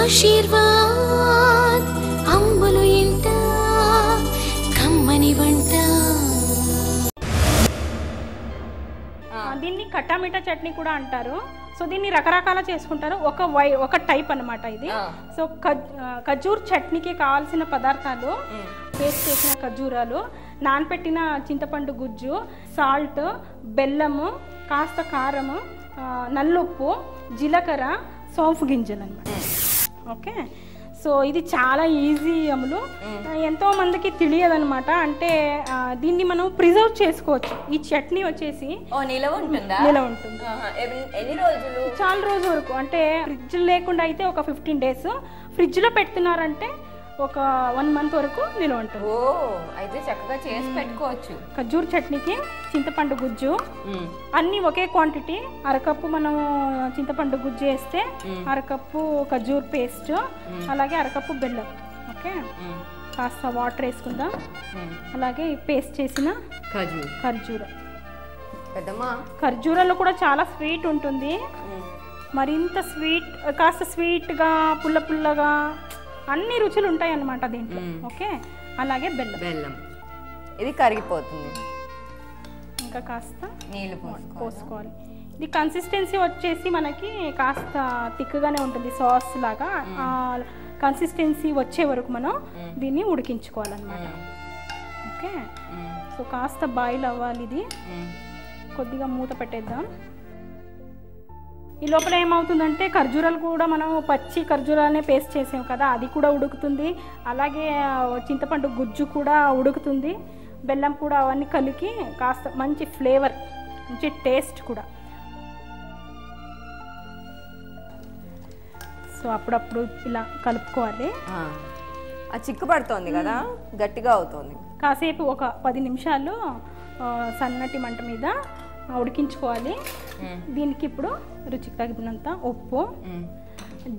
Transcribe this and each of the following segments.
ఆశీర్వాద్ అమ్ములు ఇంట కమ్మని వంట. దీన్ని కట్టామిఠా చట్నీ కూడా అంటారు. సో దీన్ని రకరకాల చేసుకుంటారు. ఒక టైప్ అన్నమాట ఇది. సో ఖజూర్ చట్నీకి కావాల్సిన పదార్థాలు: పేస్ట్ చేసిన ఖజూరాలు, నానపెట్టిన చింతపండు గుజ్జు, సాల్ట్, బెల్లము, కాస్త కారము, నల్లుప్పు, జీలకర్ర, సోంపు గింజలు అన్నమాట. ఓకే, సో ఇది చాలా ఈజీ అమలు. ఎంతో మందికి తెలియదు అనమాట. అంటే దీన్ని మనం ప్రిజర్వ్ చేసుకోవచ్చు. ఈ చట్నీ వచ్చేసి నిలవ ఉంటుంది. ఎన్ని రోజులు? చాలా రోజుల వరకు. అంటే ఫ్రిడ్జ్ లేకుండా అయితే ఒక 15 days, ఫ్రిడ్జ్ లో పెడుతున్నారంటే ఒక 1 month వరకు నిలవ ఉంటుంది. ఓ, అయితే చక్కగా చేసి పెట్టుకోవచ్చు. ఖజూర్ చట్నీకి చింతపండు గుజ్జు అన్ని ఒకే క్వాంటిటీ. అరకప్పు మనం చింతపండు గుజ్జు వేస్తే అరకప్పు ఖజూర్ పేస్ట్, అలాగే అరకప్పు బెల్లం. ఓకే, కాస్త వాటర్ వేసుకుందాం. అలాగే పేస్ట్ చేసిన ఖర్జూరాలో కూడా చాలా స్వీట్ ఉంటుంది. మరింత స్వీట్, కాస్త స్వీట్గా, పుల్ల పుల్లగా అన్ని రుచులు ఉంటాయి అన్నమాట దీంట్లో. ఓకే, అలాగే బెల్లం ఇది కరిగిపోతుంది. ఇంకా కాస్త నీళ్ళు పోసుకోవాలి. ఇది కన్సిస్టెన్సీ వచ్చేసి మనకి కాస్త థిక్గానే ఉంటుంది, సాస్ లాగా. కన్సిస్టెన్సీ వచ్చే వరకు మనం దీన్ని ఉడికించుకోవాలన్నమాట. ఓకే, సో కాస్త బాయిల్ అవ్వాలి. ఇది కొద్దిగా మూత పెట్టేద్దాం. ఈ లోపల ఏమవుతుందంటే ఖర్జూరాలు కూడా మనం పచ్చి ఖర్జూరాలనే పేస్ట్ చేసాం కదా, అది కూడా ఉడుకుతుంది. అలాగే చింతపండు గుజ్జు కూడా ఉడుకుతుంది. బెల్లం కూడా అవన్నీ కలికి కాస్త మంచి ఫ్లేవర్, మంచి టేస్ట్ కూడా. సో అప్పుడప్పుడు ఇలా కలుపుకోవాలి. చిక్కు పడుతుంది కదా, గట్టిగా అవుతుంది. కాసేపు ఒక 10 నిమిషాలు సన్నటి మంట మీద ఉడికించుకోవాలి. దీనికి ఇప్పుడు రుచికి తగినంత ఉప్పు,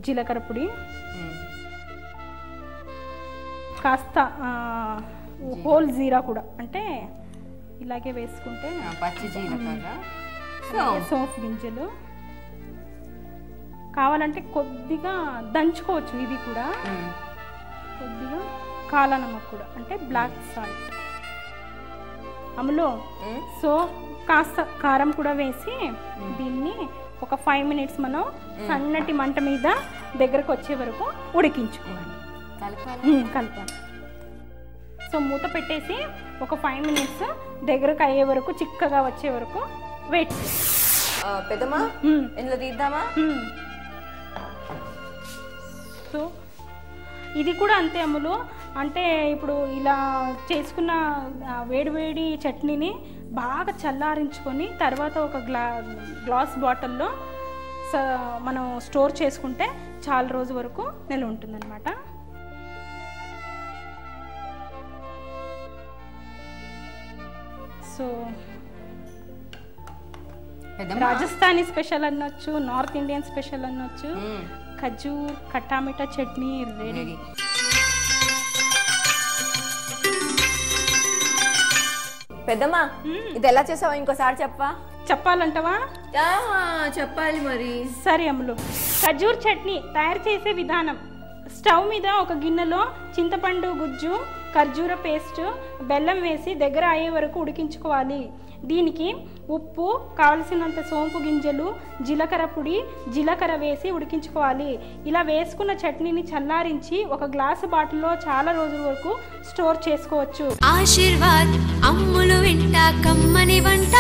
జీలకర్ర పొడి, కాస్త హోల్ జీరా కూడా, అంటే ఇలాగే వేసుకుంటే పచ్చి జీలకర్ర, సోంపు గింజలు, కావాలంటే కొద్దిగా దంచుకోవచ్చు. ఇది కూడా కొద్దిగా కాలానమ్మకు కూడా, అంటే బ్లాక్ సాల్ట్ అమలు. సో కాస్త కారం కూడా వేసి దీన్ని ఒక 5 minutes మనం సన్నటి మంట మీద దగ్గరకు వచ్చే వరకు ఉడికించుకోవాలి. కలపాలి. సో మూత పెట్టేసి ఒక 5 minutes దగ్గరకు అయ్యే వరకు, చిక్కగా వచ్చే వరకు వెయిట్ చేయాలి. పెద్దమ్మా ఇందులో తీద్దామా? సో ఇది కూడా అంతే అమ్ములు. అంటే ఇప్పుడు ఇలా చేసుకున్న వేడివేడి చట్నీని బాగా చల్లారించుకొని తర్వాత ఒక గ్లాస్ బాటిల్లో మనం స్టోర్ చేసుకుంటే చాలా రోజు వరకు నిల్వ ఉంటుందన్నమాట. సో రాజస్థానీ స్పెషల్ అనొచ్చు, నార్త్ ఇండియన్ స్పెషల్ అనొచ్చు, ఖజూర్ కట్టామిఠా చట్నీ రెడీ. పెద్దమ్మా, ఇది ఎలా చేసావా ఇంకోసారి చెప్పాలంటవా? చెప్పాలి మరి. సరే అమ్ములు, ఖజూర్ చట్నీ తయారు చేసే విధానం: స్టవ్ మీద ఒక గిన్నెలో చింతపండు గుజ్జు, ఖర్జూర పేస్ట్, బెల్లం వేసి దగ్గర అయ్యే వరకు ఉడికించుకోవాలి. దీనికి ఉప్పు, కావలసినంత సోంపు గింజలు, జీలకర్ర పొడి, జీలకర్ర వేసి ఉడికించుకోవాలి. ఇలా వేసుకున్న చట్నీని చల్లారించి ఒక గ్లాసు బాటిల్లో చాలా రోజుల వరకు స్టోర్ చేసుకోవచ్చు. ఆశీర్వాద్ అమ్ములు వెంట కమ్మని వంట.